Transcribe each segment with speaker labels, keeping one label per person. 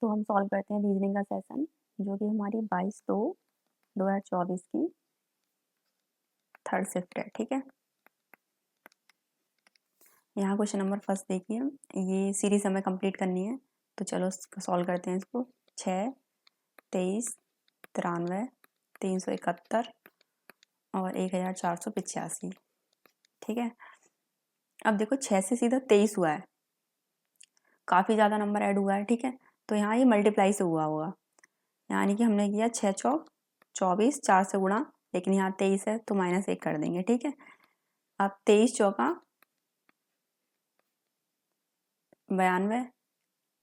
Speaker 1: तो हम सॉल्व करते हैं रीजनिंग का सेशन, जो कि हमारी 22/2/2024 की थर्ड शिफ्ट है। ठीक है, यहाँ क्वेश्चन नंबर फर्स्ट देखिए, ये सीरीज हमें कंप्लीट करनी है, तो चलो सॉल्व करते हैं इसको। 6, 23, 93, 371 और 1485। ठीक है, अब देखो 6 से सीधा 23 हुआ है, काफ़ी ज़्यादा नंबर ऐड हुआ है। ठीक है, तो यहाँ ये मल्टीप्लाई से हुआ होगा, यानी कि हमने किया 6 चौक 24, 4 से गुणा, लेकिन यहाँ 23 है तो -1 कर देंगे। ठीक है, अब 23 चौका 92,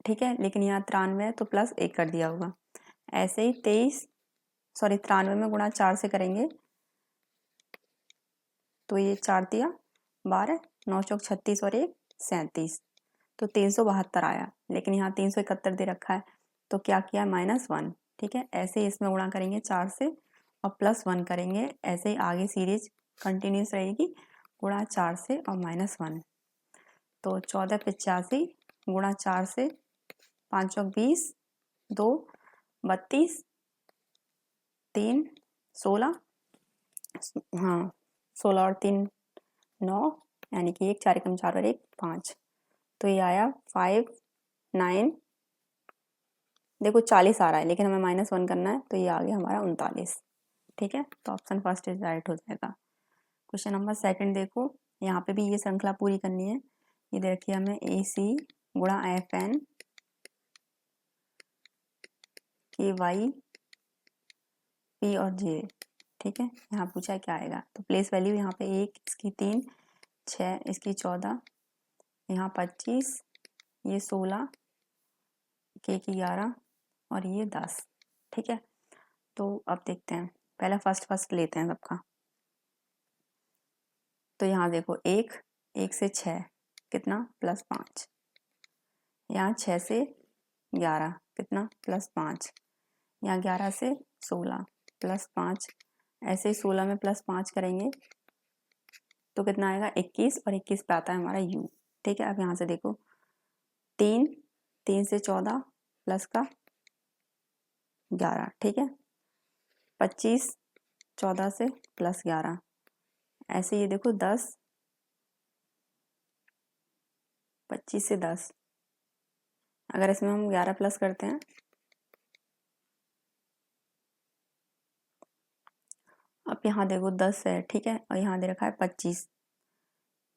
Speaker 1: ठीक है, लेकिन यहाँ 93 है तो +1 कर दिया होगा। ऐसे ही 93 में गुणा 4 से करेंगे तो ये 4 दिया 12, 9 चौक 36 और 1 37, तो 372 आया, लेकिन यहाँ 371 दे रखा है, तो क्या किया -1। ठीक है, ऐसे ही इसमें गुणा करेंगे 4 से और +1 करेंगे, ऐसे ही आगे सीरीज कंटिन्यूस रहेगी, गुणा 4 से और -1, तो 1485 गुणा 4 से 5 चौक 20, 2 32, 3 16, हाँ 16 और 3 9, यानी कि 1 4 एकम 4 और 1 5, तो ये आया 59। देखो 40 आ रहा है, लेकिन हमें -1 करना है, तो ये आ गया हमारा 39। ठीक है, तो ऑप्शन फर्स्ट इज राइट हो जाएगा। क्वेश्चन नंबर सेकंड देखो, यहाँ पे भी ये श्रृंखला पूरी करनी है। ये देखिए हमें AC गुणा FN KY P और J। ठीक है, यहाँ पूछा है क्या आएगा, तो प्लेस वैल्यू यहाँ पे 1, इसकी 3, 6, इसकी 14, यहाँ 25, ये 16, K की 11 और ये 10। ठीक है, तो अब देखते हैं, पहला फर्स्ट लेते हैं सबका। तो यहाँ देखो 1 से 6 कितना +5, यहाँ 6 से 11 कितना +5, यहाँ 11 से 16 +5, ऐसे ही 16 में +5 करेंगे तो कितना आएगा 21, और 21 पे आता है हमारा U। ठीक है, अब यहाँ से देखो 3 से 14 प्लस का 11, ठीक है, 25 14 से +11, ऐसे ये देखो 10 25 से 10, अगर इसमें हम 11 प्लस करते हैं, अब यहाँ देखो 10 है, ठीक है, और यहाँ दे रखा है 25,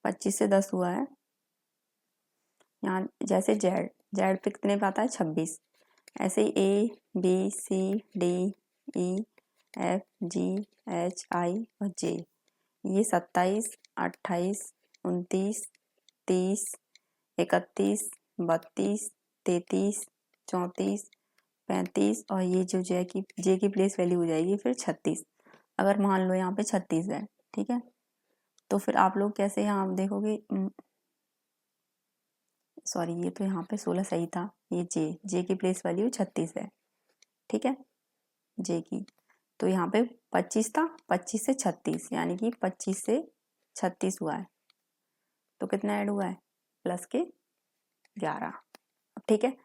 Speaker 1: 25 से 10 हुआ है। यहाँ जैसे जेड पे कितने पे आता है 26, ऐसे ही ABCDEFGHI और J, ये 27 28 29 30 31 32 33 34 35, और ये जो जे की प्लेस वैल्यू हो जाएगी फिर 36। अगर मान लो यहाँ पे 36 है, ठीक है, तो फिर आप लोग कैसे यहाँ देखोगे, सॉरी ये तो यहाँ पे 16 सही था, ये जे की प्लेस वैल्यू 36 है। ठीक है, जे की, तो यहाँ पे 25 था, 25 से 36, यानी कि 25 से 36 हुआ है, तो कितना ऐड हुआ है प्लस के 11। ठीक है,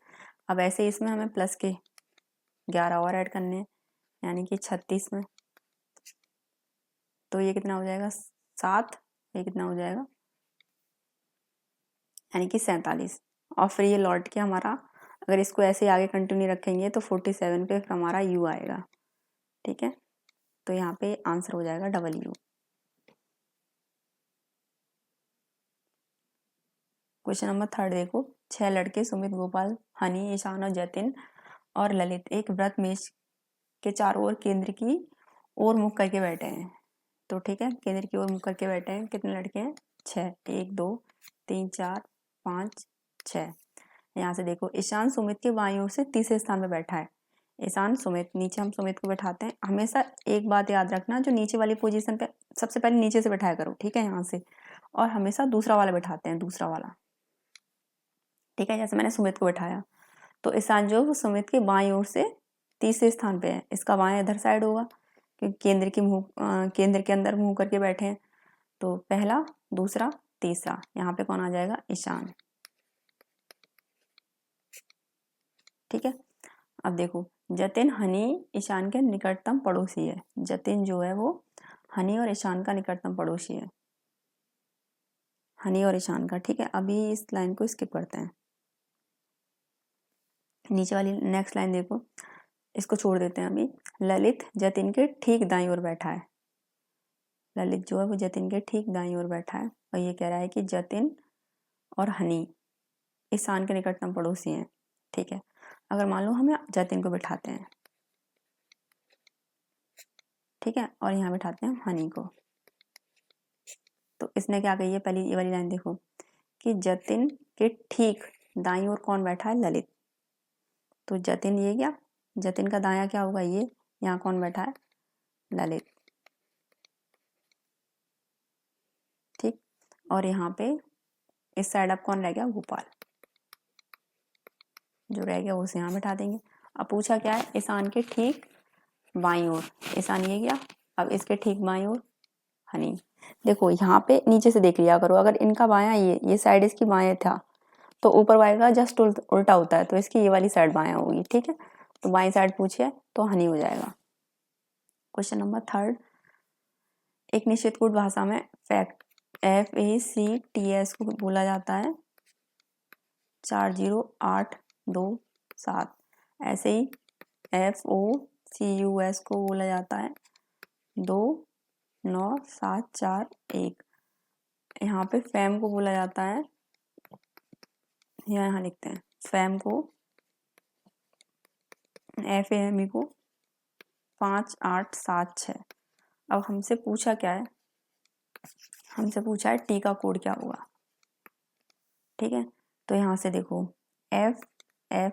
Speaker 1: अब ऐसे इसमें हमें प्लस के 11 और ऐड करने हैं, यानी कि 36 में, तो ये कितना हो जाएगा 7, ये कितना हो जाएगा यानी कि 47, और फिर ये लौट के हमारा, अगर इसको ऐसे आगे कंटिन्यू रखेंगे तो 47 पे फिर हमारा U आएगा। ठीक है, तो यहाँ पे आंसर हो जाएगा W। क्वेश्चन नंबर थर्ड देखो, 6 लड़के सुमित, गोपाल, हनी, ईशान और जतिन और ललित एक व्रत मेज के चारों ओर केंद्र की ओर मुख करके बैठे हैं। तो ठीक है, केंद्र की ओर मुख करके बैठे हैं, कितने लड़के हैं 6, 1 2 3 4 5 6। यहाँ से देखो ईशान सुमित के बाईं ओर से तीसरे स्थान पे बैठा है। ईशान सुमित, नीचे हम सुमित को बैठाते हैं। हमेशा एक बात याद रखना, जो नीचे वाली पोजीशन पे सबसे पहले नीचे से बैठाया करो, ठीक है, यहाँ से, और हमेशा दूसरा वाला बैठाते हैं, दूसरा वाला। ठीक है, जैसे मैंने सुमित को बैठाया, तो ईशान जो वो सुमित के बाईं ओर से तीसरे स्थान पे है, इसका बाएं इधर साइड होगा, क्योंकि केंद्र के अंदर मुंह करके बैठे हैं, तो पहला दूसरा तीसरा, यहाँ पे कौन आ जाएगा ईशान। ठीक है, अब देखो जतिन हनी ईशान के निकटतम पड़ोसी है। जतिन जो है वो हनी और ईशान का निकटतम पड़ोसी है, हनी और ईशान का। ठीक है, अभी इस लाइन को स्किप करते हैं। नीचे वाली नेक्स्ट लाइन देखो, इसको छोड़ देते हैं अभी। ललित जतिन के ठीक दाईं ओर बैठा है। ललित जो है वो जतिन के ठीक दाईं ओर बैठा है और ये कह रहा है कि जतिन और हनी ईशान के निकटतम पड़ोसी हैं। ठीक है, अगर मान लो हमें जतिन को बिठाते हैं, ठीक है, और यहाँ बिठाते हैं हनी को, तो इसने क्या कही है, पहली ये वाली लाइन देखो कि जतिन के ठीक दाईं ओर कौन बैठा है, ललित। तो जतिन ये क्या, जतिन का दायां क्या होगा, ये, यहाँ कौन बैठा है, ललित। ठीक, और यहाँ पे इस साइड अब कौन रह गया, गोपाल। जो रह गया उसे यहाँ बैठा देंगे। अब पूछा क्या है, ईशान के ठीक बाईं ओर, ईशान ये गया, अब इसके ठीक बाईं ओर हनी। देखो यहाँ पे नीचे से देख लिया करो, अगर इनका बायां ये साइड इसकी बाएं था तो ऊपर वाले का जस्ट उल्टा होता है, तो इसकी ये वाली साइड बायां होगी। ठीक है, तो बाईं साइड पूछिए तो हनी हो जाएगा। क्वेश्चन नंबर 3, एक निश्चित कूट भाषा में फैक्ट FACTS को बोला जाता है 40827। ऐसे ही FOCUS को बोला जाता है 29741। यहाँ पे फैम को बोला जाता है, यहाँ लिखते हैं फैम को, FAME को 5876। अब हमसे पूछा क्या है, हमसे पूछा है टी का कोड क्या होगा। ठीक है, तो यहाँ से देखो F F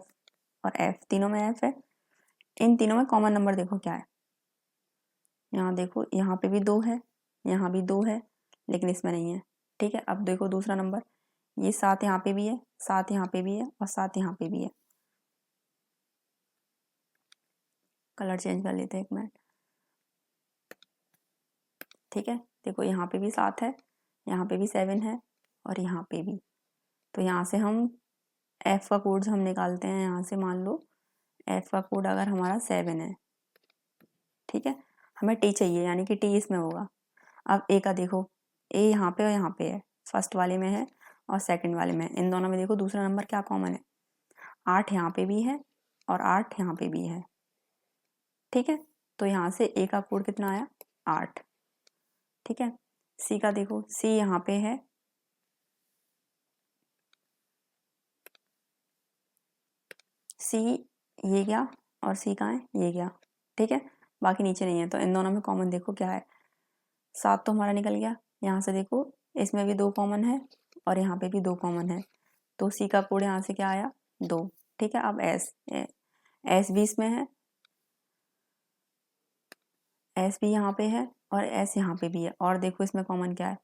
Speaker 1: और F, तीनों में F है, इन तीनों में कॉमन नंबर देखो क्या है। यहाँ देखो, यहाँ पे भी 2 है, यहाँ भी 2 है, लेकिन इसमें नहीं है। ठीक है, अब देखो दूसरा नंबर, ये 7 यहाँ पे भी है, 7 यहाँ पे भी है और 7 यहाँ पे भी है। कलर चेंज कर लेते हैं एक मिनट। ठीक है, देखो यहाँ पे भी 7 है, यहाँ पे भी 7 है और यहाँ पे भी। तो यहाँ से हम F का कोड हम निकालते हैं। यहाँ से मान लो F का कोड अगर हमारा 7 है, ठीक है, हमें T चाहिए, यानी कि T इसमें होगा। अब A का देखो, A यहाँ पे और यहाँ पे है, फर्स्ट वाले में है और सेकंड वाले में। इन दोनों में देखो दूसरा नंबर क्या कॉमन है, 8 यहाँ पे भी है और 8 यहाँ पे भी है। ठीक है, तो यहाँ से A का कोड कितना आया, 8। ठीक है, C का देखो, C यहाँ पे है, C ये गया और C कहाँ है, ये गया। ठीक है, बाकी नीचे नहीं है, तो इन दोनों में कॉमन देखो क्या है, 7 तो हमारा निकल गया। यहाँ से देखो इसमें भी 2 कॉमन है और यहाँ पे भी 2 कॉमन है, तो C का कोड यहाँ से क्या आया, 2। ठीक है, अब S भी इसमें है, S भी यहाँ पे है और S यहाँ पे भी है। और देखो इसमें कॉमन क्या है,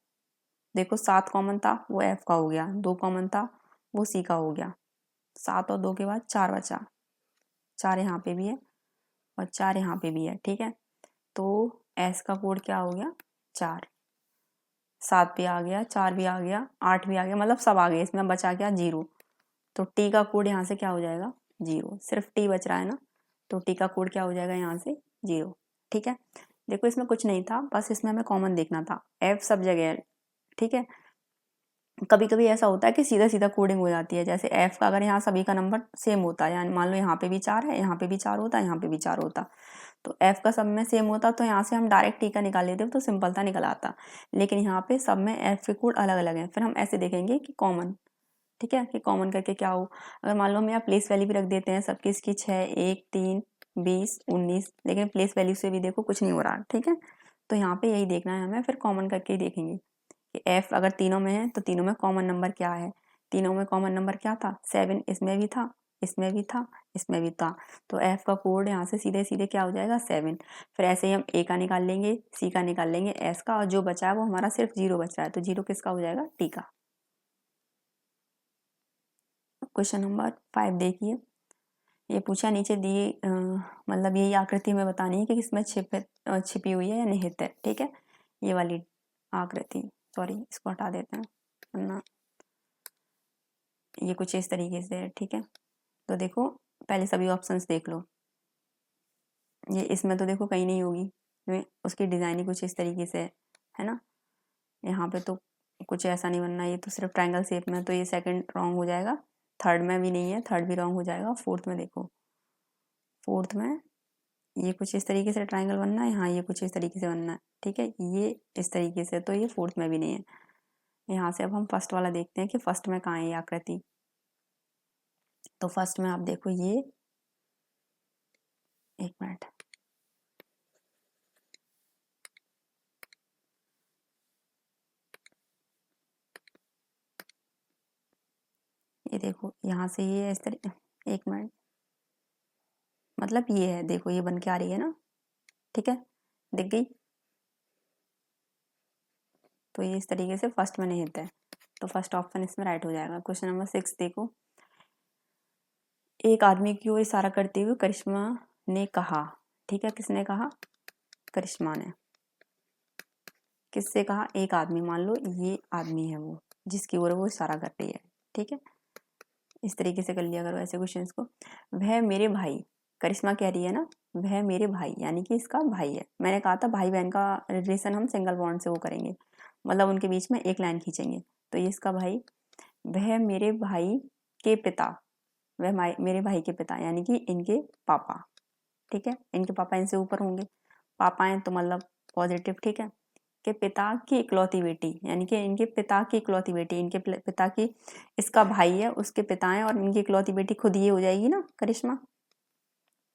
Speaker 1: देखो 7 कॉमन था वो F का हो गया, 2 कॉमन था वो C का हो गया, 7 और 2 के बाद 4 बचा, 4 यहाँ पे भी है और 4 यहाँ पे भी है। ठीक है, तो S का कोड क्या हो गया, 4। 7 भी आ गया, 4 भी आ गया, 8 भी आ गया, मतलब सब आ गए, इसमें बचा क्या, 0। तो T का कोड यहाँ से क्या हो जाएगा, 0। सिर्फ T बच रहा है ना, तो T का कोड क्या हो जाएगा यहाँ से, 0। ठीक है, देखो इसमें कुछ नहीं था, बस इसमें हमें कॉमन देखना था, F सब जगह है। ठीक है, कभी कभी ऐसा होता है कि सीधा सीधा कोडिंग हो जाती है, जैसे F का अगर यहाँ सभी का नंबर सेम होता है, यानी मान लो यहाँ पे भी 4 है, यहाँ पे भी 4 होता, यहाँ पे भी 4 होता, तो F का सब में सेम होता, तो यहाँ से हम डायरेक्ट T का निकाल लेते तो सिंपल था, निकल आता। लेकिन यहाँ पे सब में F के कोड अलग अलग हैं, फिर हम ऐसे देखेंगे कि कॉमन, ठीक है, कि कॉमन करके क्या हो। अगर मान लो हम यहाँ प्लेस वैल्यू भी रख देते हैं सबकी, इसकी 6, 1, 3, 20, 19, लेकिन प्लेस वैल्यू से भी देखो कुछ नहीं हो रहा। ठीक है, तो यहाँ पे यही देखना है हमें, फिर कॉमन करके ही देखेंगे कि F अगर तीनों में है तो तीनों में कॉमन नंबर क्या है। तीनों में कॉमन नंबर क्या था, 7, इसमें भी था, इसमें भी था, इसमें भी था, तो F का कोड यहाँ से सीधे सीधे क्या हो जाएगा, 7। फिर ऐसे ही हम A का निकाल लेंगे, C का निकाल लेंगे, S का, और जो बचा है वो हमारा सिर्फ 0 बच रहा है, तो 0 किसका हो जाएगा, T का। क्वेश्चन नंबर 5 देखिए, ये पूछा नीचे दी मतलब यही आकृति में बतानी है कि किसमें छिपी हुई है या निहित है। ठीक है, ये वाली आकृति, सॉरी इसको हटा देते हैं वरना ये कुछ इस तरीके से है। ठीक है, तो देखो पहले सभी ऑप्शंस देख लो। ये इसमें तो देखो कहीं नहीं होगी, उसकी डिज़ाइन ही कुछ इस तरीके से है ना। यहाँ पे तो कुछ ऐसा नहीं बनना, ये तो सिर्फ ट्रायंगल शेप में, तो ये सेकंड रॉन्ग हो जाएगा। थर्ड में भी नहीं है, थर्ड भी रॉन्ग हो जाएगा। फोर्थ में देखो, फोर्थ में ये कुछ इस तरीके से ट्रायंगल बनना है, यहाँ ये कुछ इस तरीके से बनना है, ठीक है, ये इस तरीके से, तो ये फोर्थ में भी नहीं है। यहाँ से अब हम फर्स्ट वाला देखते हैं कि फर्स्ट में कहाँ है ये आकृति। तो फर्स्ट में आप देखो ये, एक मिनट, ये देखो यहाँ से ये इस तरीके, एक मिनट, मतलब ये है, देखो ये बन के आ रही है ना, ठीक है, दिख गई। तो ये इस तरीके से फर्स्ट में नहीं होता है, तो फर्स्ट ऑप्शन इसमें राइट हो जाएगा। क्वेश्चन नंबर 6 देखो, एक आदमी की ओर इशारा करते हुए करिश्मा ने कहा, ठीक है, किसने कहा, करिश्मा ने। किससे कहा, एक आदमी, मान लो ये आदमी है वो जिसकी ओर वो इशारा कर रही है, ठीक है, इस तरीके से कर लिया करो ऐसे क्वेश्चंस को। वह मेरे भाई, करिश्मा कह रही है ना, वह मेरे भाई, यानी कि इसका भाई है। मैंने कहा था भाई बहन का रिलेशन हम सिंगल बॉन्ड से वो करेंगे, मतलब उनके बीच में एक लाइन खींचेंगे, तो ये इसका भाई। वह मेरे भाई के पिता, वह मेरे भाई के पिता यानी कि इनके पापा, ठीक है, इनके पापा इनसे ऊपर होंगे, पापा हैं तो मतलब पॉजिटिव, ठीक है, के पिता की इकलौती बेटी, यानी कि इनके पिता की इकलौती बेटी, इनके पिता की, इसका भाई है उसके पिता है और इनकी इकलौती बेटी खुद ये हो जाएगी ना करिश्मा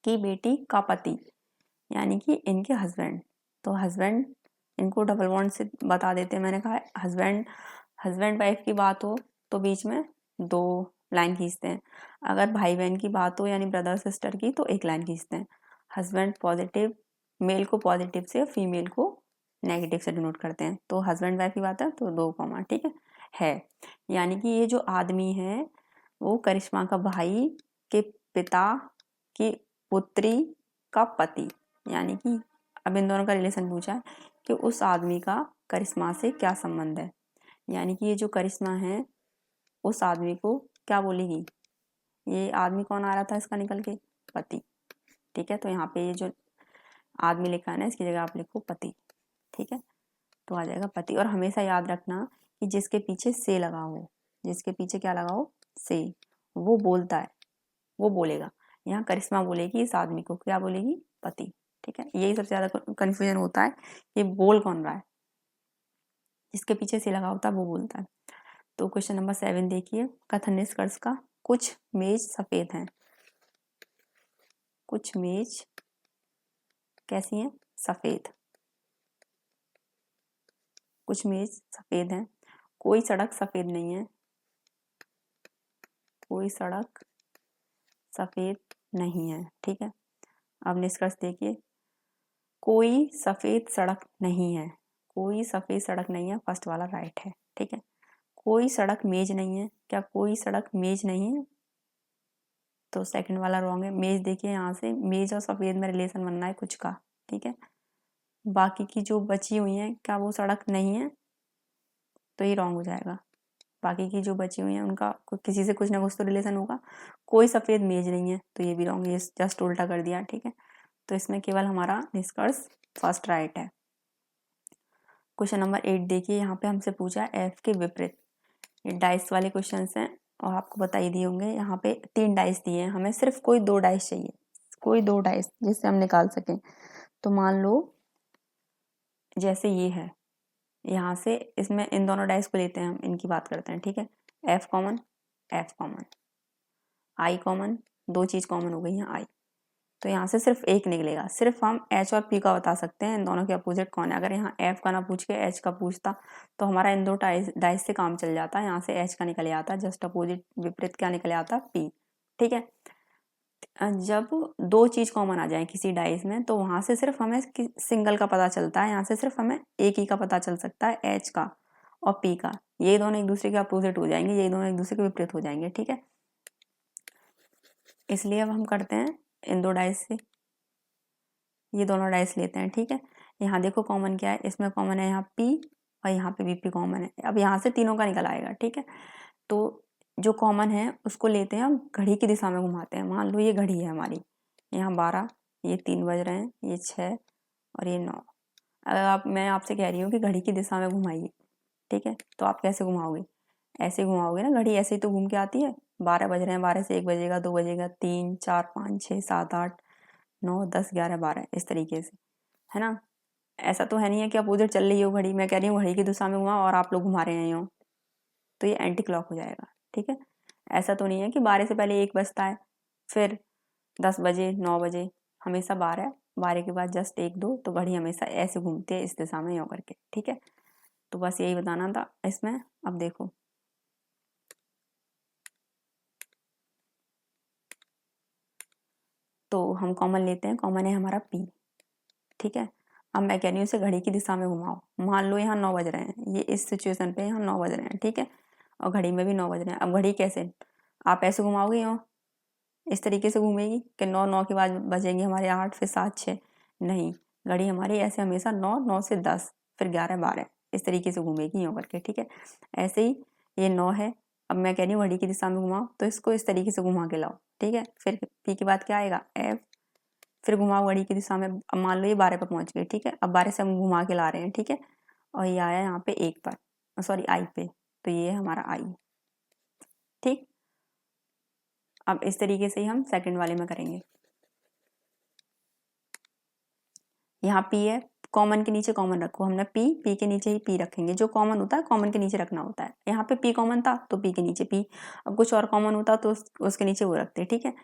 Speaker 1: की बेटी का पति, यानी कि इनके हस्बैंड। तो हस्बैंड, इनको डबल बॉन्ड से बता देते हैं, मैंने कहा हस्बैंड, हस्बैंड वाइफ की बात हो तो बीच में 2 लाइन खींचते हैं, अगर भाई बहन की बात हो यानी ब्रदर सिस्टर की तो 1 लाइन खींचते हैं। हस्बैंड पॉजिटिव, मेल को पॉजिटिव से, फीमेल को नेगेटिव से डिनोट करते हैं। तो हस्बैंड वाइफ की बात है तो 2 कॉमा, ठीक है, यानी कि ये जो आदमी है वो करिश्मा का भाई के पिता की पुत्री का पति, यानी कि अब इन दोनों का रिलेशन पूछा है कि उस आदमी का करिश्मा से क्या संबंध है, यानी कि ये जो करिश्मा है उस आदमी को क्या बोलेगी, ये आदमी कौन आ रहा था इसका निकल के, पति, ठीक है, तो यहाँ पे ये जो आदमी लिखा है ना इसकी जगह आप लिखो पति, ठीक है, तो आ जाएगा पति। और हमेशा याद रखना कि जिसके पीछे से लगा हो, जिसके पीछे क्या लगा हो, से, वो बोलता है, वो बोलेगा। यहाँ करिश्मा बोलेगी इस आदमी को, क्या बोलेगी, पति, ठीक है, यही सबसे ज्यादा कंफ्यूजन होता है, ये बोल कौन रहा है, जिसके पीछे से लगा होता है वो बोलता है। तो क्वेश्चन नंबर 7 देखिए, कथन निष्कर्ष का, कुछ मेज सफेद हैं, कुछ मेज कैसी हैं, सफेद, कुछ मेज सफेद हैं, कोई सड़क सफेद नहीं है, कोई सड़क सफेद नहीं है, ठीक है। अब निष्कर्ष देखिए, कोई सफेद सड़क नहीं है, कोई सफेद सड़क नहीं है, फर्स्ट वाला राइट है, ठीक है। कोई सड़क मेज नहीं है, क्या कोई सड़क मेज नहीं है, तो सेकंड वाला रॉन्ग है। मेज देखिए यहाँ से मेज और सफेद में रिलेशन बनना है कुछ का, ठीक है। बाकी की जो बची हुई हैं क्या वो सड़क नहीं है, तो ये रॉन्ग हो जाएगा। बाकी की जो बची हुई हैं उनका किसी से कुछ ना कुछ तो रिलेशन होगा। कोई सफेद मेज नहीं है, तो ये भी रॉन्ग, ये जस्ट उल्टा कर दिया, ठीक है। तो इसमें केवल हमारा निष्कर्ष फर्स्ट राइट है। क्वेश्चन नंबर 8 देखिए, यहाँ पे हमसे पूछा एफ के विपरीत, ये डाइस वाले क्वेश्चन हैं और आपको बता ही दिए होंगे। यहाँ पे 3 डाइस दिए हैं, हमें सिर्फ कोई 2 डाइस चाहिए, कोई 2 डाइस जिससे हम निकाल सकें। तो मान लो जैसे ये है, यहाँ से इसमें इन दोनों डाइस को लेते हैं हम, इनकी बात करते हैं, ठीक है। एफ कॉमन, एफ कॉमन, आई कॉमन, 2 चीज कॉमन हो गई हैं, आई, तो यहाँ से सिर्फ एक निकलेगा। सिर्फ हम एच और पी का बता सकते हैं, इन दोनों के अपोजिट कौन है। अगर यहाँ एफ का ना पूछ के एच का पूछता तो हमारा इन 2 डाइस से काम चल जाता, यहाँ से एच का निकल आता, जस्ट अपोजिट विपरीत क्या निकल आता, पी, ठीक है। जब 2 चीज कॉमन आ जाए किसी डाइस में तो वहां से सिर्फ हमें सिंगल का पता चलता है, यहाँ से सिर्फ हमें एक ही का पता चल सकता है, एच का और पी का। ये दोनों एक दूसरे के अपोजिट हो जाएंगे, ये दोनों एक दूसरे के विपरीत हो जाएंगे, ठीक है। इसलिए अब हम करते हैं इन 2 डाइस से, ये दोनों डाइस लेते हैं, ठीक है। यहाँ देखो कॉमन क्या है, इसमें कॉमन है यहाँ पी और यहाँ पे भी पी कॉमन है। अब यहाँ से तीनों का निकल आएगा, ठीक है। तो जो कॉमन है उसको लेते हैं, हम घड़ी की दिशा में घुमाते हैं। मान लो ये घड़ी है हमारी, यहाँ 12, ये 3 बज रहे हैं, ये 6 और ये 9। अगर मैं आपसे कह रही हूँ कि घड़ी की दिशा में घुमाइए, ठीक है, तो आप कैसे घुमाओगे? ऐसे घुमाओगे ना, घड़ी ऐसे ही तो घूम के आती है। 12 बज रहे हैं, 12 से 1 बजेगा, 2 बजेगा, 3, 4, 5, 6, 7, 8, 9, 10, 11, 12, इस तरीके से, है ना। ऐसा तो है नहीं है कि आप उधर चल रही हो घड़ी, मैं कह रही हूँ घड़ी की दिशा में घुमाओ और आप लोग घुमा रहे हैं यूँ, तो ये एंटी क्लॉक हो जाएगा, ठीक है। ऐसा तो नहीं है कि 12 से पहले 1 बजता है, फिर 10 बजे, 9 बजे, हमेशा 12, 12 के बाद जस्ट 1, 2, तो घड़ी हमेशा ऐसे घूमती है इस दिशा में यूँ करके, ठीक है। तो बस यही बताना था इसमें। अब देखो, तो हम कॉमन लेते हैं, कॉमन है हमारा पी, ठीक है। अब मैं कह रही हूँ इसे घड़ी की दिशा में घुमाओ। मान लो यहाँ 9 बज रहे हैं, ये इस सिचुएशन पे यहाँ 9 बज रहे हैं, ठीक है, और घड़ी में भी 9 बज रहे हैं। अब घड़ी कैसे, आप ऐसे घुमाओगे यूँ, इस तरीके से घूमेगी कि 9, 9 के बाद बजेंगे हमारे 8, फिर 7, 6, नहीं, घड़ी हमारी ऐसे हमेशा 9, 9 से 10, फिर 11, 12, इस तरीके से घूमेगी यूँ करके, ठीक है। ऐसे ही ये 9 है, अब मैं कह रही हूँ घड़ी की दिशा में घुमाओ, तो इसको इस तरीके से घुमा के लाओ, ठीक है। फिर पी के बाद क्या आएगा, एफ, फिर घुमाओ घड़ी की दिशा में। अब मान लो ये 12 पर पहुंच गए, ठीक है, अब 12 से हम घुमा के ला रहे हैं, ठीक है, और ये आया यहाँ पे 1 पर, सॉरी आई पे, तो ये है हमारा आई, ठीक। अब इस तरीके से ही हम सेकंड वाले में करेंगे। यहाँ पी है, कॉमन के नीचे कॉमन रखो, हमने पी के नीचे ही पी रखेंगे, जो कॉमन होता है कॉमन के नीचे रखना होता है। यहाँ पे पी कॉमन था तो पी के नीचे पी, अब कुछ और कॉमन होता तो उसके नीचे वो रखते, ठीक है।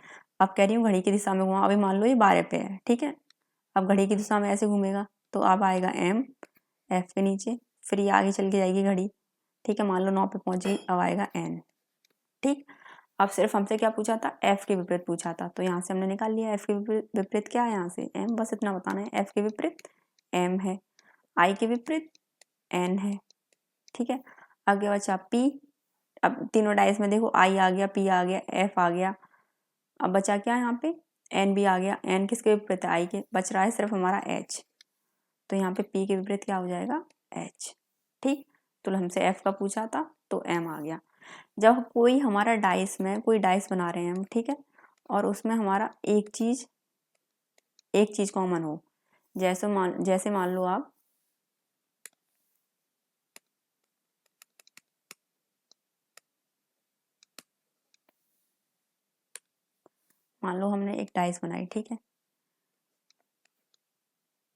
Speaker 1: अब कह रही हूँ घड़ी की दिशा में घुमाओ, अभी मान लो ये 12 पे है, ठीक है, अब घड़ी की दिशा में ऐसे घूमेगा, तो अब आएगा एम, एफ के नीचे, फिर ये आगे चल के जाएगी घड़ी, ठीक है, मान लो 9 पे पहुंच गई, अब आएगा एन, ठीक। अब सिर्फ हमसे क्या पूछा था, एफ के विपरीत पूछा था, तो यहाँ से हमने निकाल लिया एफ के विपरीत क्या है, यहाँ से एम, बस इतना बताना है। एफ के विपरीत एम है, आई के विपरीत एन है, ठीक है। आगे बचा पी, अब तीनों डाइस में देखो, आई आ गया, पी आ गया, एफ आ गया, अब बचा क्या यहाँ पे, एन भी आ गया। एन किसके विपरीत है, आई के, बच रहा है सिर्फ हमारा एच, तो यहाँ पे पी के विपरीत क्या हो जाएगा, एच, ठीक। तो हमसे एफ का पूछा था तो एम आ गया। जब कोई हमारा डाइस में कोई डाइस बना रहे हैं हम, ठीक है, और उसमें हमारा एक चीज कॉमन हो, जैसे मान लो आप, मान लो हमने एक डाइस बनाई, ठीक है,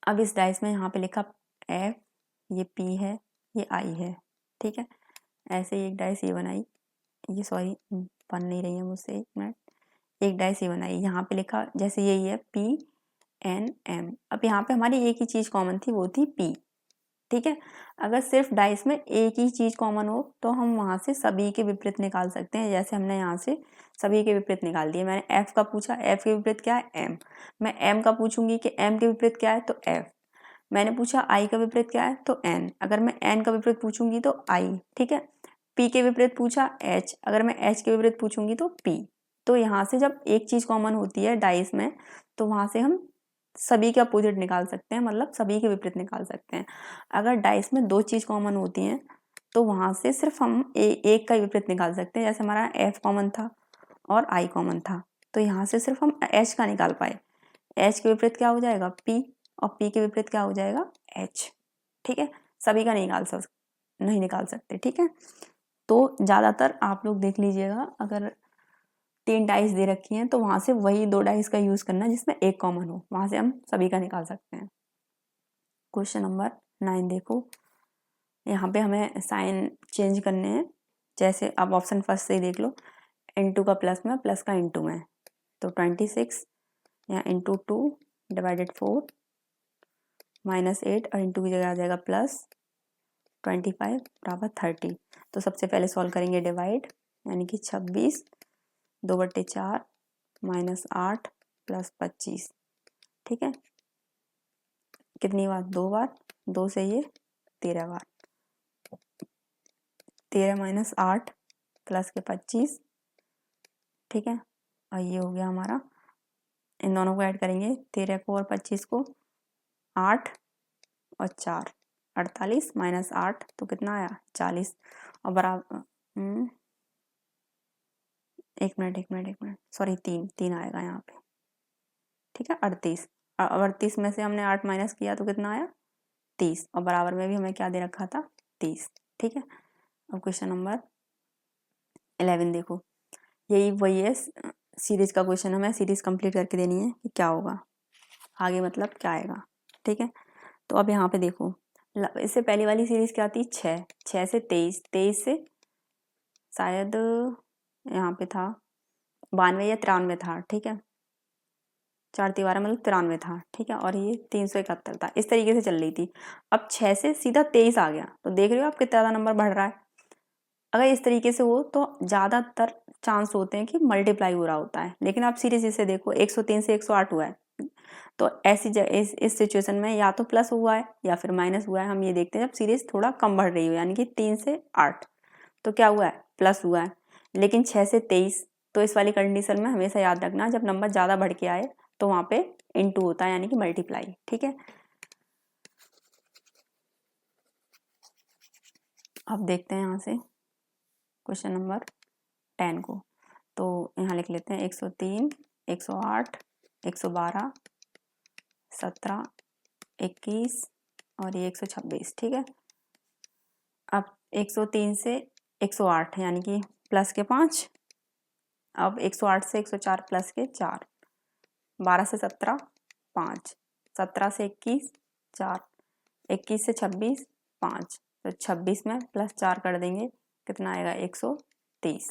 Speaker 1: अब इस डाइस में यहाँ पे लिखा एफ, ये पी है, ये आई है, ठीक है। ऐसे ही एक डाइस ये बनाई, ये सॉरी बन नहीं रही है मुझसे, 1 मिनट, एक डाइस ये बनाई, यहाँ पे लिखा जैसे यही है पी एन एम, अब यहाँ पे हमारी एक ही चीज कॉमन थी, वो थी पी, ठीक है। अगर सिर्फ डाइस में एक ही चीज कॉमन हो तो हम वहां से सभी के विपरीत निकाल सकते हैं, जैसे हमने यहाँ से सभी के विपरीत निकाल दिए। मैंने एफ का पूछा, एफ के विपरीत क्या है, एम, मैं एम का पूछूंगी कि एम के विपरीत क्या है, तो एफ। मैंने पूछा आई का विपरीत क्या है, तो एन, अगर मैं एन का विपरीत पूछूंगी तो आई, ठीक है। पी के विपरीत पूछा एच, अगर मैं एच के विपरीत पूछूंगी तो पी। तो यहाँ से जब एक चीज कॉमन होती है डाइस में, तो वहां से हम सभी के अपोजिट निकाल सकते हैं, मतलब सभी के विपरीत निकाल सकते हैं। अगर डाइस में 2 चीज कॉमन होती हैं तो वहां से सिर्फ हम एक का विपरीत निकाल सकते हैं, जैसे हमारा एफ कॉमन था और आई कॉमन था, तो यहाँ से सिर्फ हम एच का निकाल पाए। एच के विपरीत क्या हो जाएगा, पी, और पी के विपरीत क्या हो जाएगा, एच, ठीक है। सभी का नहीं निकाल सकते, ठीक है। तो ज्यादातर आप लोग देख लीजिएगा, अगर 3 डाइस दे रखी हैं तो वहां से वही 2 डाइस का यूज करना जिसमें एक कॉमन हो, वहां से हम सभी का निकाल सकते हैं। क्वेश्चन नंबर 9 देखो, यहाँ पे हमें साइन चेंज करने हैं, जैसे अब ऑप्शन फर्स्ट से ही देख लो, इंटू का प्लस में, प्लस का इंटू में, तो 26 यहाँ इंटू 2 डिवाइडेड 4 -8, और इंटू की जगह आ जाएगा प्लस 25 बराबर 30। तो सबसे पहले सॉल्व करेंगे डिवाइड, यानी कि 26 2/4 -8 प्लस 25, ठीक है। कितनी बार, 2 बार, 2 से ये 13 बार, 13 - 8 प्लस के 25, ठीक है। और ये हो गया हमारा, इन दोनों को ऐड करेंगे, 13 को और 25 को, 8 और 4 48 -8 तो कितना आया, 40, और बराबर एक मिनट सॉरी, 3 आएगा यहाँ पे, ठीक है। 38, अब 38 में से हमने 8 माइनस किया तो कितना आया 30, और बराबर में भी हमें क्या दे रखा था 30, ठीक है। अब क्वेश्चन नंबर 11 देखो, यही वही है सीरीज का क्वेश्चन, हमें सीरीज कंप्लीट करके देनी है कि क्या होगा आगे, मतलब क्या आएगा, ठीक है। तो अब यहाँ पे देखो, इससे पहली वाली सीरीज क्या थी 6 से 23, 23 से शायद यहाँ पे था 92 या 93 था, ठीक है। 4 तिवारा मतलब 93 था, ठीक है, और ये 371 था, इस तरीके से चल रही थी। अब 6 से सीधा 23 आ गया, तो देख रहे हो आप कितना ज़्यादा नंबर बढ़ रहा है। अगर इस तरीके से हो तो ज़्यादातर चांस होते हैं कि मल्टीप्लाई हो रहा होता है, लेकिन आप सीरीज इसे देखो 103 से 108 हुआ है, तो ऐसी इस सिचुएशन में या तो प्लस हुआ है या फिर माइनस हुआ है। हम ये देखते हैं जब सीरीज थोड़ा कम बढ़ रही हो, यानी कि 3 से 8, तो क्या हुआ है प्लस हुआ है। लेकिन 6 से 23, तो इस वाली कंडीशन में हमेशा याद रखना जब नंबर ज़्यादा बढ़ के आए तो वहाँ पे इनटू होता है, यानी कि मल्टीप्लाई, ठीक है। अब देखते हैं यहाँ से क्वेश्चन नंबर 10 को, तो यहाँ लिख लेते हैं 103, 108, 112, 17, 21 और ये 126, ठीक है। अब 103 से 108 यानी कि प्लस के 5, अब 108 से 104 प्लस के 4, 12 से 17 5, 17 से 21 4, 21 से 26 5, तो 26 में प्लस 4 कर देंगे कितना आएगा 130,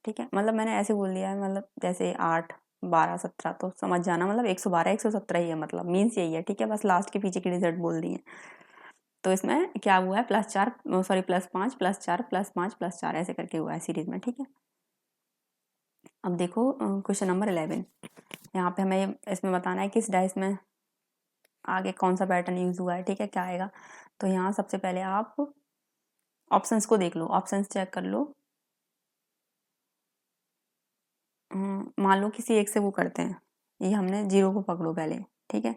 Speaker 1: ठीक है। मतलब मैंने ऐसे बोल दिया है, मतलब जैसे 8 12 17, तो समझ जाना मतलब 112 117 ही है, मतलब मीन्स यही है, ठीक है। बस लास्ट के पीछे की रिजल्ट बोल दी है। तो इसमें क्या हुआ है +4 सॉरी +5 +4 +5 +4 ऐसे करके हुआ है सीरीज में, ठीक है। अब देखो क्वेश्चन नंबर 11, यहाँ पे हमें इसमें बताना है कि इस डाइस में आगे कौन सा पैटर्न यूज हुआ है, ठीक है, क्या आएगा। तो यहाँ सबसे पहले आप ऑप्शंस को देख लो, ऑप्शंस चेक कर लो। मान लो किसी एक से वो करते हैं, ये हमने 0 को पकड़ो पहले, ठीक है।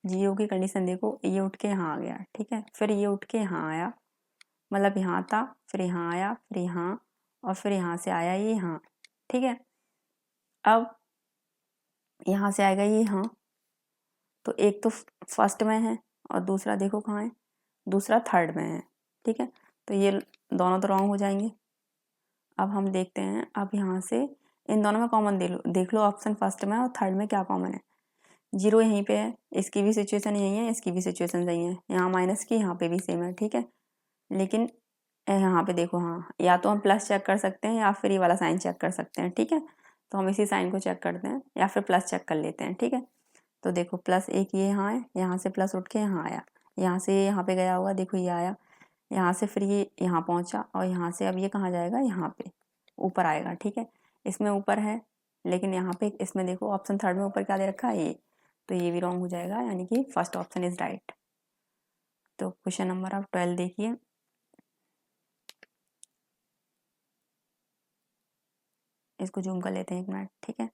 Speaker 1: 0 की कंडीशन देखो, ये उठ के यहाँ आ गया, ठीक है, फिर ये उठ के यहाँ आया, मतलब यहाँ था, फिर यहाँ आया, फिर यहाँ, और फिर यहाँ से आया ये यहाँ, ठीक है। अब यहाँ से आएगा ये यहाँ, तो एक तो फर्स्ट में है और दूसरा देखो कहाँ है, दूसरा थर्ड में है, ठीक है। तो ये दोनों तो रॉन्ग हो जाएंगे। अब हम देखते हैं, अब यहाँ से इन दोनों में कॉमन देख लो ऑप्शन फर्स्ट में और थर्ड में क्या कॉमन है। 0 यहीं पे है, इसकी भी सिचुएशन यही है, इसकी भी सिचुएशन यही है, यहाँ माइनस की यहाँ पे भी सेम है, ठीक है। लेकिन यहाँ पे देखो, हाँ या तो हम प्लस चेक कर सकते हैं या फिर ये वाला साइन चेक कर सकते हैं, ठीक है। तो हम इसी साइन को चेक करते हैं या फिर प्लस चेक कर लेते हैं, ठीक है। तो देखो प्लस एक ये यहाँ है, यहाँ से प्लस उठ के यहाँ आया, यहाँ से यहाँ पे गया होगा, देखो ये आया, यहाँ से फिर ये यहाँ पहुँचा, और यहाँ से अब ये कहाँ जाएगा, यहाँ पे ऊपर आएगा, ठीक है। इसमें ऊपर है, लेकिन यहाँ पे इसमें देखो ऑप्शन थर्ड में ऊपर क्या दे रखा है ये, तो ये भी रॉन्ग हो जाएगा, यानी कि फर्स्ट ऑप्शन इज राइट। तो क्वेश्चन नंबर आप 12 देखिए, इसको जूम कर लेते हैं 1 मिनट, ठीक है।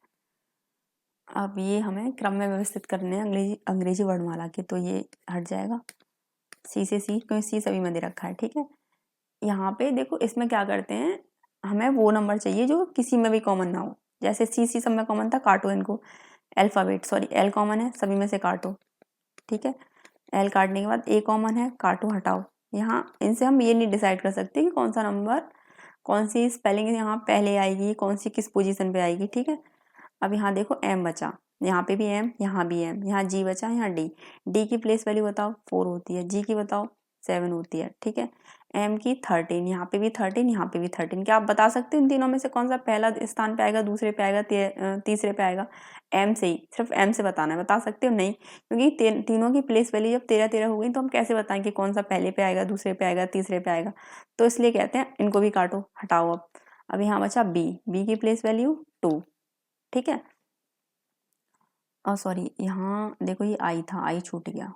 Speaker 1: अब ये हमें क्रम में व्यवस्थित करने हैं अंग्रेजी वर्णमाला के, तो ये हट जाएगा सी से सी, क्योंकि सी सभी में दे रखा है, ठीक है। यहाँ पे देखो इसमें क्या करते हैं, हमें वो नंबर चाहिए जो किसी में भी कॉमन ना हो, जैसे सी सब में कॉमन था, काटो इनको, अल्फाबेट सॉरी एल कॉमन है, सभी में से काटो, ठीक है। एल काटने के बाद ए कॉमन है, काटो हटाओ। यहाँ इनसे हम ये नहीं डिसाइड कर सकते कि कौन सा नंबर, कौन सी स्पेलिंग यहाँ पहले आएगी, कौन सी किस पोजीशन पे आएगी, ठीक है। अब यहाँ देखो एम बचा, यहाँ पे भी एम, यहाँ भी एम, यहाँ जी बचा, यहाँ डी, डी की प्लेस वैल्यू बताओ 4 होती है, जी की बताओ 7 होती है, ठीक है। एम की 13, यहाँ पे भी 13, यहाँ पे भी 13, क्या आप बता सकते हो इन तीनों में से कौन सा पहला स्थान पे आएगा, दूसरे पे आएगा, तीसरे पे आएगा। एम से ही, सिर्फ एम से बताना है, बता सकते हो नहीं, क्योंकि तीनों की प्लेस वैल्यू जब 13 13 हो गई तो हम कैसे बताएं कि कौन सा पहले पे आएगा, दूसरे पे आएगा, तीसरे पे आएगा। तो इसलिए कहते हैं इनको भी काटो हटाओ। अब यहाँ बचा बी, बी की प्लेस वैल्यू 2, ठीक है। और सॉरी यहाँ देखो ये आई था, आई छूट गया,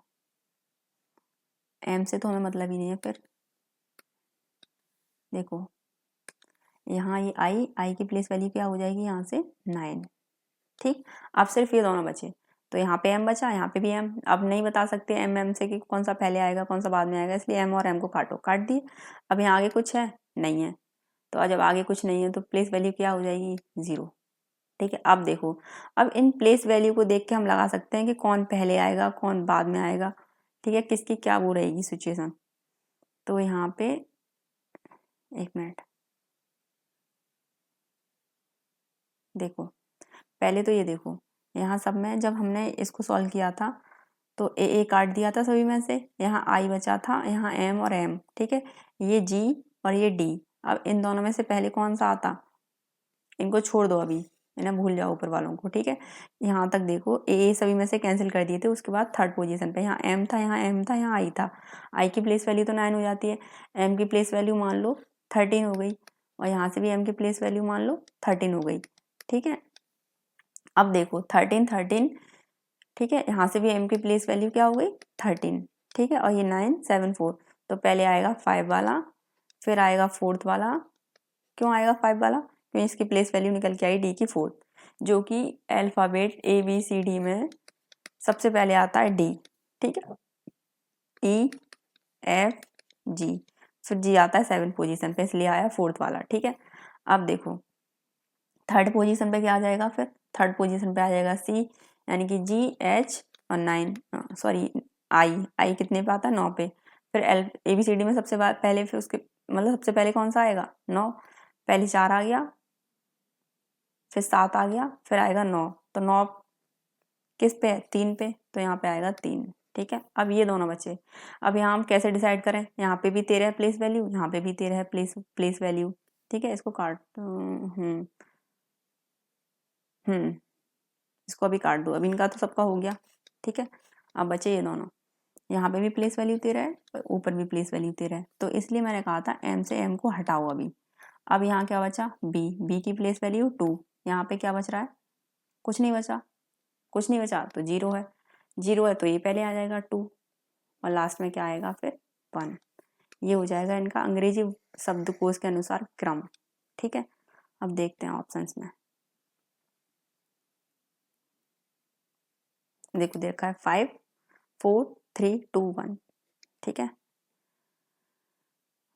Speaker 1: एम से तो हमें मतलब ही नहीं है। फिर देखो यहाँ ये आई की प्लेस वैल्यू क्या हो जाएगी, यहाँ से 9, ठीक। अब सिर्फ ये दोनों बचे, तो यहाँ पे एम बचा, यहाँ पे भी एम। अब नहीं बता सकते एम से कि कौन सा पहले आएगा कौन सा बाद में आएगा, इसलिए एम और एम को काटो, काट दिए। अब यहाँ आगे कुछ है नहीं है, तो जब आगे कुछ नहीं है तो प्लेस वैल्यू क्या हो जाएगी 0। ठीक है, अब देखो, अब इन प्लेस वैल्यू को देख के हम लगा सकते हैं कि कौन पहले आएगा कौन बाद में आएगा। ठीक है, किसकी क्या वो रहेगी सिचुएशन। तो यहाँ पे एक मिनट देखो, पहले तो ये देखो, यहाँ सब में जब हमने इसको सॉल्व किया था तो ए काट दिया था सभी में से, यहाँ आई बचा था, यहाँ एम और एम। ठीक है, ये जी और ये डी। अब इन दोनों में से पहले कौन सा आता, इनको छोड़ दो अभी, इन्हें भूल जाओ ऊपर वालों को। ठीक है, यहाँ तक देखो ए सभी में से कैंसिल कर दिए थे। उसके बाद थर्ड पोजीशन पे यहाँ एम था, यहाँ एम था, यहाँ आई था। आई की प्लेस वैल्यू तो 9 हो जाती है, एम की प्लेस वैल्यू मान लो 13 हो गई, और यहाँ से भी एम की प्लेस वैल्यू मान लो 13 हो गई। ठीक है, अब देखो 13 13, ठीक है, यहाँ से भी एम की प्लेस वैल्यू क्या हो गई 13। ठीक है, और ये 9 7 4, तो पहले आएगा 5 वाला, फिर आएगा 4th वाला। क्यों आएगा 5 वाला, क्योंकि इसकी प्लेस वैल्यू निकल के आई डी की 4th, जो कि अल्फ़ाबेट ABCD में सबसे पहले आता है डी। ठीक है, EFG, फिर जी आता है 7 पोजीशन पे, इसलिए आया 4th वाला। ठीक है, अब देखो थर्ड पोजीशन पे क्या आ जाएगा, फिर थर्ड पोजीशन पे आ जाएगा सी, यानी कि GH और 9 सॉरी आई कितने पे आता है 9 पे। फिर ABCD में सबसे पहले, फिर उसके मतलब सबसे पहले कौन सा आएगा 9, पहले 4 आ गया, फिर 7 आ गया, फिर आएगा 9। तो 9 किस पे है 3 पे, तो यहाँ पे आएगा 3। ठीक है, अब ये दोनों बचे। अब यहाँ हम कैसे डिसाइड करें, यहाँ पे भी 13 है प्लेस वैल्यू, यहाँ पे भी 13 है प्लेस वैल्यू। ठीक है, इसको काट इसको अभी काट दो, अभी इनका तो सबका हो गया। ठीक है, अब बचे ये दोनों, यहाँ पे भी प्लेस वैल्यू 13 है, ऊपर भी प्लेस वैल्यू 13 है। तो इसलिए मैंने कहा था एम से एम को हटाओ अभी। अब यहाँ क्या बचा, बी की प्लेस वैल्यू 2, यहाँ पे क्या बच रहा है, कुछ नहीं बचा, कुछ नहीं बचा तो 0 है, 0 है तो ये पहले आ जाएगा 2, और लास्ट में क्या आएगा फिर 1। ये हो जाएगा इनका अंग्रेजी शब्दकोश के अनुसार क्रम। ठीक है, अब देखते हैं ऑप्शंस में। देखो देखा है 5 4 3 2 1। ठीक है,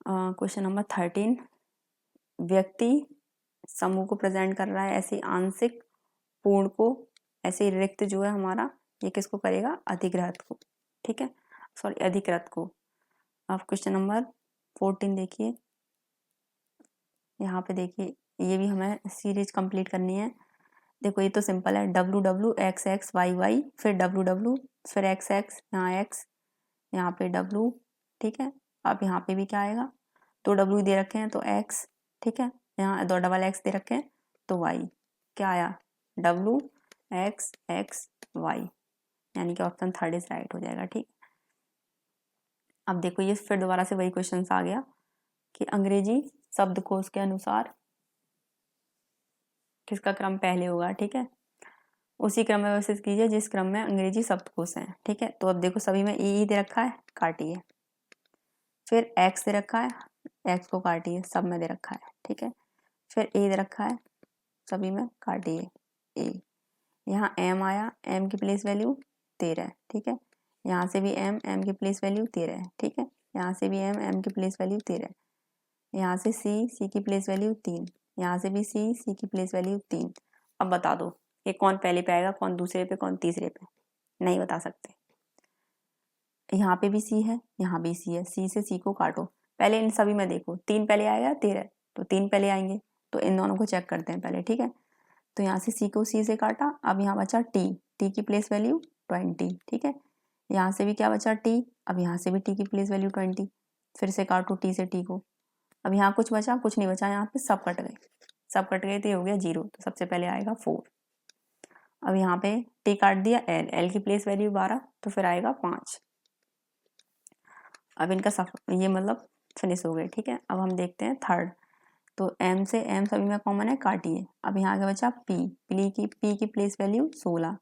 Speaker 1: क्वेश्चन नंबर 13, व्यक्ति समूह को प्रेजेंट कर रहा है ऐसे आंशिक पूर्ण को, ऐसे रिक्त जो है हमारा, ये किसको करेगा, अधिग्रहित को। ठीक है, सॉरी अधिकृत को। अब क्वेश्चन नंबर 14 देखिए, यहाँ पे देखिए ये भी हमें सीरीज कंप्लीट करनी है। देखो ये तो सिंपल है, WW XX YY, फिर WW, फिर XX, यहाँ X, यहाँ पे W। ठीक है, अब यहाँ पे भी क्या आएगा, 2 W दे रखे हैं तो X। ठीक है, यहाँ 2 डबल X दे रखे हैं तो Y। क्या आया WXXY, यानी कि ऑप्शन 3 इज राइट हो जाएगा। ठीक, अब देखो ये फिर दोबारा से वही क्वेश्चन आ गया कि अंग्रेजी शब्दकोश के अनुसार किसका क्रम पहले होगा। ठीक है, उसी क्रम में व्यवस्थित कीजिए जिस क्रम में अंग्रेजी शब्दकोश है। ठीक है, तो अब देखो सभी में ई दे रखा है, काटिए, फिर एक्स दे रखा है, एक्स को काटिए, सब में दे रखा है। ठीक है, फिर ए दे रखा है, सभी में काटिए ए। यहाँ एम आया, एम की प्लेस वैल्यू 13। ठीक है, यहाँ से भी एम, एम की प्लेस वैल्यू 13 है। ठीक है, यहाँ से भी एम, एम की प्लेस वैल्यू 13। यहाँ से सी, सी की प्लेस वैल्यू 3, यहाँ से भी सी, सी की प्लेस वैल्यू 3। अब बता दो कि कौन पहले पे आएगा, कौन दूसरे पे, कौन तीसरे पे, नहीं बता सकते। यहाँ पे भी सी है, यहाँ भी सी है, सी से सी को काटो, पहले इन सभी में देखो 3 पहले आएगा 13, तो 3 पहले आएंगे, तो इन दोनों को चेक करते हैं पहले। ठीक है, तो यहाँ से सी को सी से काटा, अब यहाँ बचा टी, टी की प्लेस वैल्यू 20। ठीक है, यहाँ से भी क्या बचा टी, अब यहाँ से भी टी की प्लेस वैल्यू 20, फिर से काटो टी से टी को। अब यहाँ कुछ बचा, कुछ नहीं बचा, यहाँ पे सब कट गए, सब कट गए तो ये हो गया 0, तो सबसे पहले आएगा 4। अब यहाँ पे टी काट दिया, एल, एल की प्लेस वैल्यू 12, तो फिर आएगा 5। अब इनका ये मतलब फिनिश हो गए। ठीक है, अब हम देखते हैं थर्ड, तो एम से एम सभी में कॉमन है, काटिए। अब यहाँ का बचा पी की प्लेस वैल्यू 16,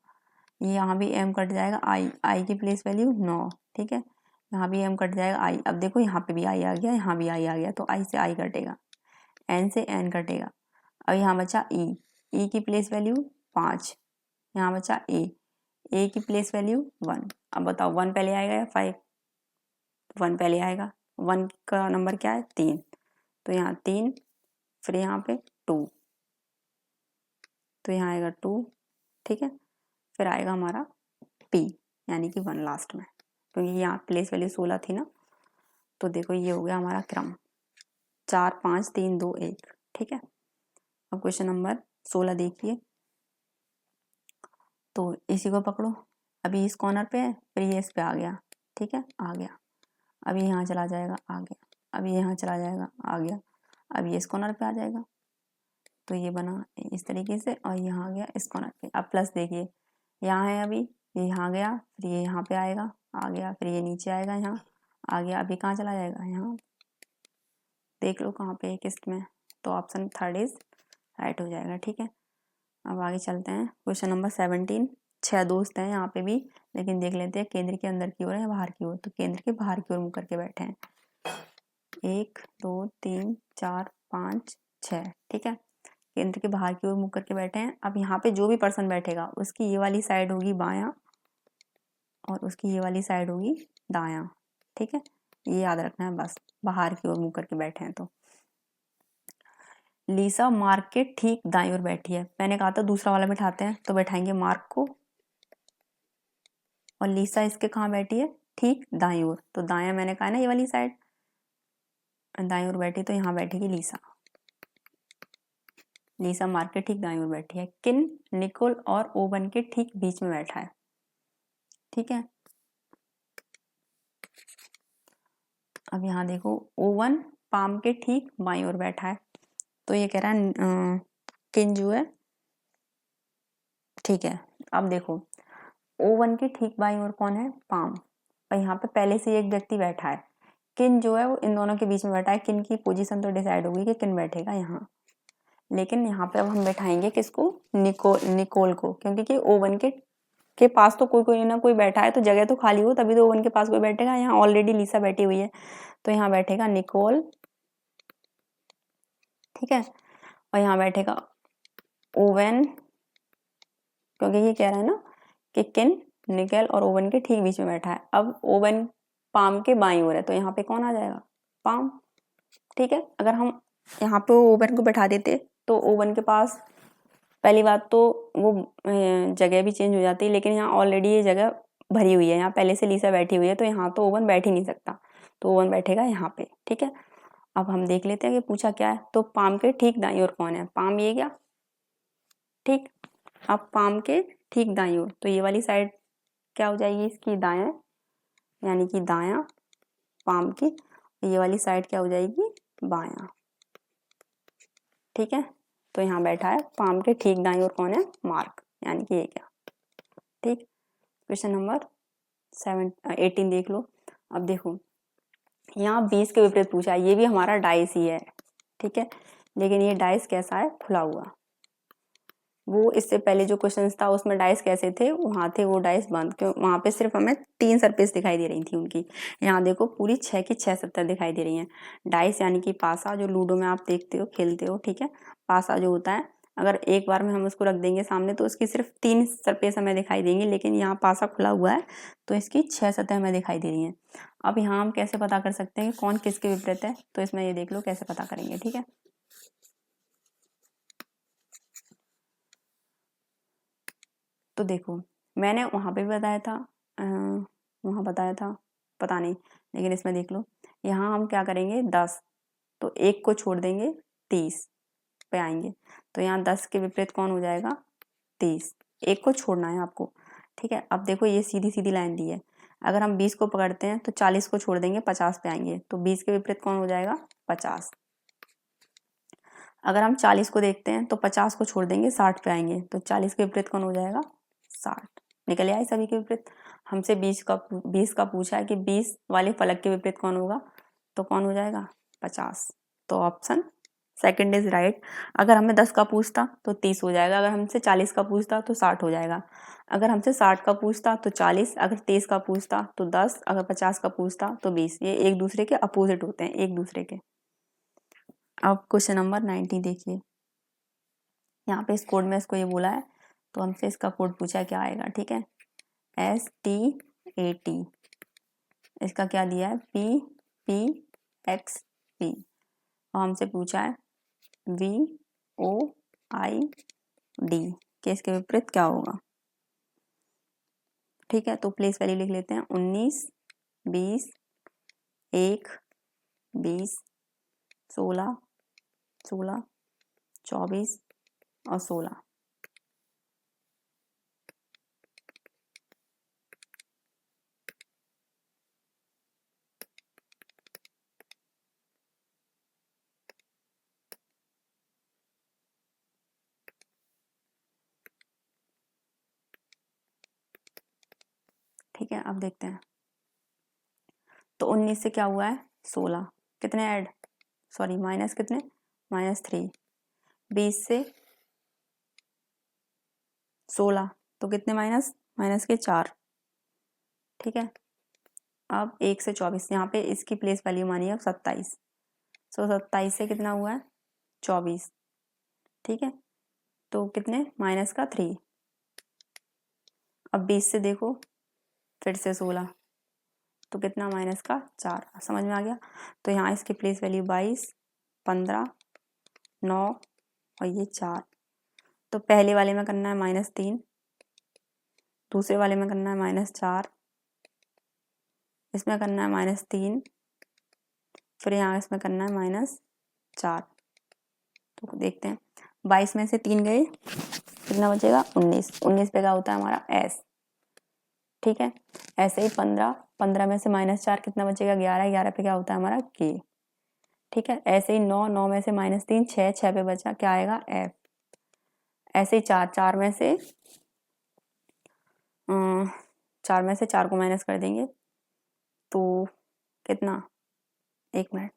Speaker 1: ये यहाँ भी एम कट जाएगा, आई की प्लेस वैल्यू 9। ठीक है, यहाँ भी एम कट जाएगा, आई, अब देखो यहाँ पे भी आई आ गया, यहाँ भी आई आ गया, तो आई से आई कटेगा, एन से एन कटेगा। अब यहाँ बचा ई की प्लेस वैल्यू 5, यहाँ बचा ए की प्लेस वैल्यू 1। अब बताओ 1 पहले आएगा या 5, 1 पहले आएगा, 1 का नंबर क्या है 3, तो यहाँ 3, फिर यहाँ पे 2, तो यहाँ आएगा 2, ठीक है। फिर आएगा हमारा P यानी कि 1 लास्ट में, क्योंकि यहाँ प्लेस वैल्यू 16 थी ना। तो देखो ये हो गया हमारा क्रम 4 5 3 2 1, ठीक है। अब क्वेश्चन नंबर 16 देखिए, तो इसी को पकड़ो, अभी इस कॉर्नर पे है, फिर ये इस पे आ गया, ठीक है, आ गया। अभी यहाँ चला जाएगा, आ गया। अभी यहाँ चला जाएगा, आ गया। अब ये इस कॉर्नर पे आ जाएगा, तो ये बना इस तरीके से, और यहाँ आ गया इस कॉर्नर पे। अब प्लस देखिए, यहाँ है, अभी ये यहाँ गया, फिर ये यहाँ पे आएगा, आ गया, फिर ये नीचे आएगा, यहाँ आ गया। अभी कहाँ चला जाएगा, यहाँ देख लो कहाँ पे है किस्त में, तो ऑप्शन 3 इज राइट हो जाएगा, ठीक है। अब आगे चलते हैं, क्वेश्चन नंबर 17। 6 दोस्त हैं यहाँ पे भी, लेकिन देख लेते हैं केंद्र के अंदर की ओर है या बाहर की ओर। तो केंद्र के बाहर की ओर मुँह करके बैठे हैं, 1 2 3 4 5 6, ठीक है। केंद्र के बाहर की ओर मुँह करके बैठे हैं। अब यहाँ पे जो भी पर्सन बैठेगा उसकी ये वाली साइड होगी बायां, और उसकी ये वाली साइड होगी दायां, ठीक है। ये याद रखना है बस, बाहर की ओर मुँह करके बैठे हैं। तो लीसा मार्क के ठीक दाईं ओर बैठी है। मैंने कहा था दूसरा वाला बैठाते हैं, तो बैठाएंगे मार्क को, और लीसा इसके कहाँ बैठी है, ठीक दाईं ओर। तो दायां मैंने कहा ना ये वाली साइड, दाईं ओर बैठी, तो यहाँ बैठेगी लीसा। लीसा मार्क के ठीक दाईं ओर बैठी है। किन निकोल और ओवन के ठीक बीच में बैठा है, ठीक है। अब यहाँ देखो, ओवन पाम के ठीक बाईं ओर बैठा है, तो ये कह रहा है किन जो है, ठीक है। अब देखो, ओवन के ठीक बाईं ओर कौन है, पाम, और यहाँ पे पहले से एक व्यक्ति बैठा है। किन जो है वो इन दोनों के बीच में बैठा है। किन की पोजीशन तो डिसाइड होगी कि किन बैठेगा यहाँ, लेकिन यहाँ पे अब हम बैठाएंगे किसको, निकोल को, क्योंकि कि ओवन के पास तो कोई ना कोई बैठा है, तो जगह तो खाली हो तभी तो ओवन के पास कोई बैठेगा। यहाँ ऑलरेडी लीसा बैठी हुई है, तो यहाँ बैठेगा निकोल, ठीक है। और यहाँ बैठेगा ओवन, क्योंकि ये कह रहा है ना कि किन निकेल और ओवन के ठीक बीच में बैठा है। अब ओवन पाम के बाईं ओर है, तो यहाँ पे कौन आ जाएगा, पाम, ठीक है। अगर हम यहाँ पे ओवन को बैठा देते तो ओवन के पास पहली बात तो वो जगह भी चेंज हो जाती है, लेकिन यहाँ ऑलरेडी ये जगह भरी हुई है, यहाँ पहले से लीसा बैठी हुई है, तो यहाँ तो ओवन बैठ ही नहीं सकता, तो ओवन बैठेगा यहाँ पे, ठीक है। अब हम देख लेते हैं कि पूछा क्या है। तो पाम के ठीक दाईं ओर कौन है, पाम ये क्या, ठीक। अब पाम के ठीक दाईं ओर, तो ये वाली साइड क्या हो जाएगी इसकी, दायां, यानी कि दायां पाम की। ये वाली साइड क्या हो जाएगी, बायां, ठीक है। तो यहाँ बैठा है पाम के ठीक दाईं ओर कौन है, मार्क, यानी कि ये क्या, ठीक। क्वेश्चन नंबर 18 देख लो। अब देखो, यहाँ 20 के विपरीत पूछा है, ये भी हमारा डाइस ही है, ठीक है, लेकिन ये डाइस कैसा है, खुला हुआ। वो इससे पहले जो क्वेश्चन था उसमें डाइस कैसे थे, वहाँ थे वो डाइस बंद, क्यों, वहाँ पे सिर्फ हमें 3 सरफेस दिखाई दे रही थी उनकी। यहाँ देखो पूरी 6 की 6 सतह दिखाई दे रही हैं। डाइस यानी कि पासा, जो लूडो में आप देखते हो खेलते हो, ठीक है। पासा जो होता है, अगर एक बार में हम उसको रख देंगे सामने तो उसकी सिर्फ 3 सरफेस हमें दिखाई देंगी, लेकिन यहाँ पासा खुला हुआ है तो इसकी 6 सतह हमें दिखाई दे रही हैं। अब यहाँ हम कैसे पता कर सकते हैं कि कौन किसके विपरीत है, तो इसमें ये देख लो कैसे पता करेंगे, ठीक है। तो देखो, मैंने वहाँ पे भी बताया था, वहाँ बताया था, पता नहीं, लेकिन इसमें देख लो, यहाँ हम क्या करेंगे 10, तो 1 को छोड़ देंगे, 30 पे आएंगे, तो यहाँ 10 के विपरीत कौन हो जाएगा, 30, 1 को छोड़ना है आपको, ठीक है। अब देखो ये सीधी सीधी लाइन दी है, अगर हम 20 को पकड़ते हैं तो 40 को छोड़ देंगे, 50 पे आएंगे, तो 20 के विपरीत कौन हो जाएगा, 50। अगर हम 40 को देखते हैं तो 50 को छोड़ देंगे, 60 पे आएंगे, तो 40 के विपरीत कौन हो जाएगा, 60। निकल आए सभी के विपरीत। हमसे 20 का पूछा है कि 20 वाले फलक के विपरीत कौन होगा, तो कौन हो जाएगा, 50। तो ऑप्शन सेकंड इज राइट। अगर हमें 10 का पूछता तो 30 हो जाएगा, अगर हमसे 40 का पूछता तो 60 हो जाएगा, अगर हमसे 60 का पूछता तो 40, अगर 30 का पूछता तो 10, अगर 50 का पूछता तो 20। ये एक दूसरे के अपोजिट होते हैं, एक दूसरे के। अब क्वेश्चन नंबर 19 देखिए, यहाँ पे इस कोड में इसको ये बोला है, तो हमसे इसका कोड पूछा है, क्या आएगा, ठीक है, STAT, इसका क्या दिया है, PPXP, और हमसे पूछा है VOID के इसके विपरीत क्या होगा। ठीक है, तो प्लेस वैल्यू लिख लेते हैं 19, 20, 1, 20, 16, 16, 24 और 16। ठीक है, अब देखते हैं। तो 19 से क्या हुआ है 16, कितने ऐड, सॉरी माइनस कितने, -3। 20 से 16 तो कितने माइनस, माइनस के 4। ठीक है, अब 1 से 24, यहाँ पे इसकी प्लेस वैल्यू मानी है 27। तो 27 से कितना हुआ है 24। ठीक है, तो कितने माइनस का 3। अब 20 से देखो फिर से 16 तो कितना माइनस का 4। समझ में आ गया। तो यहाँ इसकी प्लेस वैल्यू 22, 15, 9 और ये 4। तो पहले वाले में करना है -3, दूसरे वाले में करना है -4, इसमें करना है -3, फिर यहाँ इसमें करना है -4। तो देखते हैं 22 में से 3 गए, कितना बचेगा 19। 19 पे क्या होता है हमारा S। ठीक है, ऐसे ही 15, 15 में से -4 कितना बचेगा 11, 11 पे क्या होता है हमारा K। ठीक है, ऐसे ही 9, 9 में से -3 6, 6 पे बचा क्या आएगा F। ऐसे ही 4, 4 में से 4 को माइनस कर देंगे तो कितना, 1 मिनट,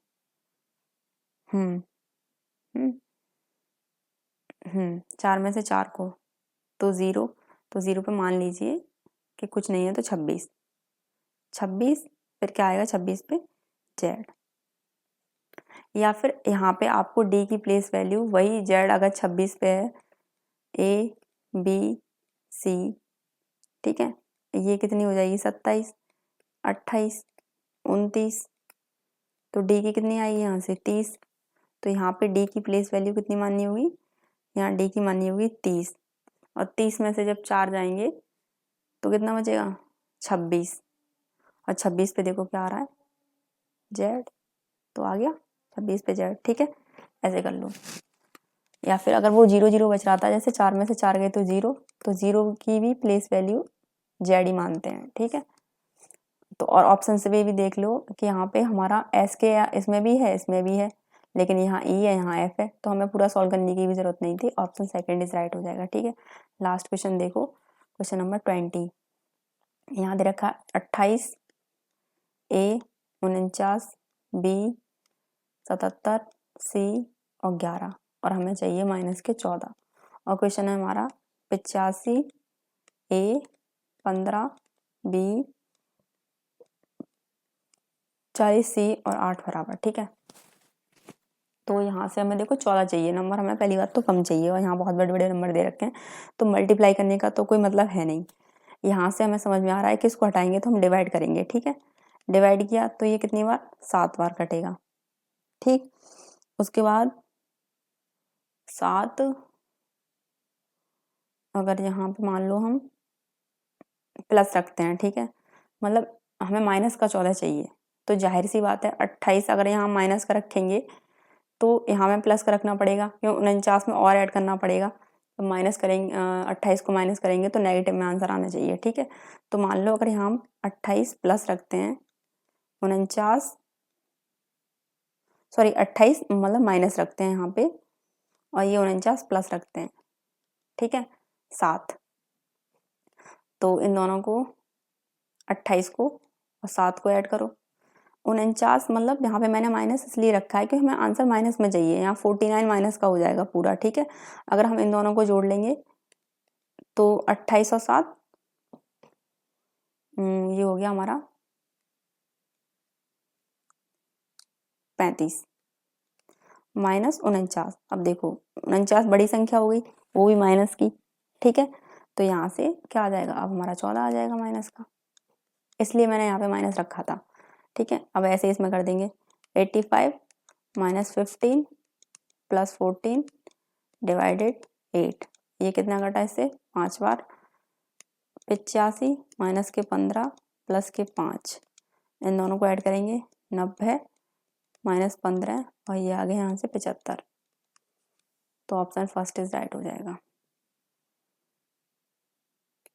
Speaker 1: 4 में से 4 को तो 0, तो 0 पे मान लीजिए कि कुछ नहीं है तो 26, 26 फिर क्या आएगा 26 पे Z। या फिर यहाँ पे आपको D की प्लेस वैल्यू वही Z अगर 26 पे है A B C, ठीक है, ये कितनी हो जाएगी 27, 28, 29, तो D की कितनी आई यहाँ से 30। तो यहाँ पे D की प्लेस वैल्यू कितनी माननी होगी, यहाँ D की माननी होगी 30। और 30 में से जब 4 जाएंगे तो कितना बचेगा 26। और 26 पे देखो क्या आ रहा है Z, तो आ गया 26 पे Z। ठीक है, ऐसे कर लो। या फिर अगर वो 0 0 बच रहा था, जैसे 4 में से 4 गए तो 0, तो 0 की भी प्लेस वैल्यू Z ही मानते हैं। ठीक है, तो और ऑप्शन से भी देख लो कि यहाँ पे हमारा S के इसमें भी है, इसमें भी है, लेकिन यहाँ E है, यहाँ F है, तो हमें पूरा सॉल्व करने की भी जरूरत नहीं थी। ऑप्शन सेकंड इज राइट हो जाएगा। ठीक है, लास्ट क्वेश्चन देखो, क्वेश्चन नंबर 20। यहाँ दे रखा 28, A 49, B 77, C और 11, और हमें चाहिए माइनस के 14। और क्वेश्चन है हमारा 85, A 15, B 40, C और 8 बराबर। ठीक है, तो यहाँ से हमें देखो 14 चाहिए नंबर, हमें पहली बात तो कम चाहिए, और यहाँ बहुत बड़े बड़े नंबर दे रखे हैं, तो मल्टीप्लाई करने का तो कोई मतलब है नहीं। यहाँ से हमें समझ में आ रहा है कि इसको हटाएंगे तो हम डिवाइड करेंगे। ठीक है, डिवाइड किया तो ये कितनी बार 7 बार कटेगा। ठीक, उसके बाद 7, अगर यहाँ पे मान लो हम प्लस रखते हैं, ठीक है, मतलब हमें माइनस का 14 चाहिए, तो जाहिर सी बात है 28 अगर यहाँ माइनस का रखेंगे तो यहाँ में प्लस का रखना पड़ेगा, क्यों 49 में और ऐड करना पड़ेगा। तो माइनस करेंगे 28 को माइनस करेंगे तो नेगेटिव में आंसर आना चाहिए। ठीक है, तो मान लो अगर यहाँ हम 28 प्लस रखते हैं 49, सॉरी 28 मतलब माइनस रखते हैं यहाँ पे, और ये 49 प्लस रखते हैं। ठीक है, 7, तो इन दोनों को 28 को और 7 को ऐड करो। 49 मतलब यहाँ पे मैंने माइनस इसलिए रखा है कि हमें आंसर माइनस में चाहिए, यहाँ 49 माइनस का हो जाएगा पूरा। ठीक है, अगर हम इन दोनों को जोड़ लेंगे तो 28 और 7 ये हो गया हमारा 35 माइनस 49। अब देखो 49 बड़ी संख्या हो गई, वो भी माइनस की। ठीक है, तो यहाँ से क्या आ जाएगा, अब हमारा 14 आ जाएगा माइनस का, इसलिए मैंने यहाँ पे माइनस रखा था। ठीक है, अब ऐसे इसमें कर देंगे 85 -15 प्लस 14 डिवाइडेड 8, ये कितना घटा इससे 5 बार, 85 माइनस के 15 प्लस के 5, इन दोनों को ऐड करेंगे 90 माइनस 15 और ये आ गया यहाँ से 75। तो ऑप्शन फर्स्ट इज राइट हो जाएगा।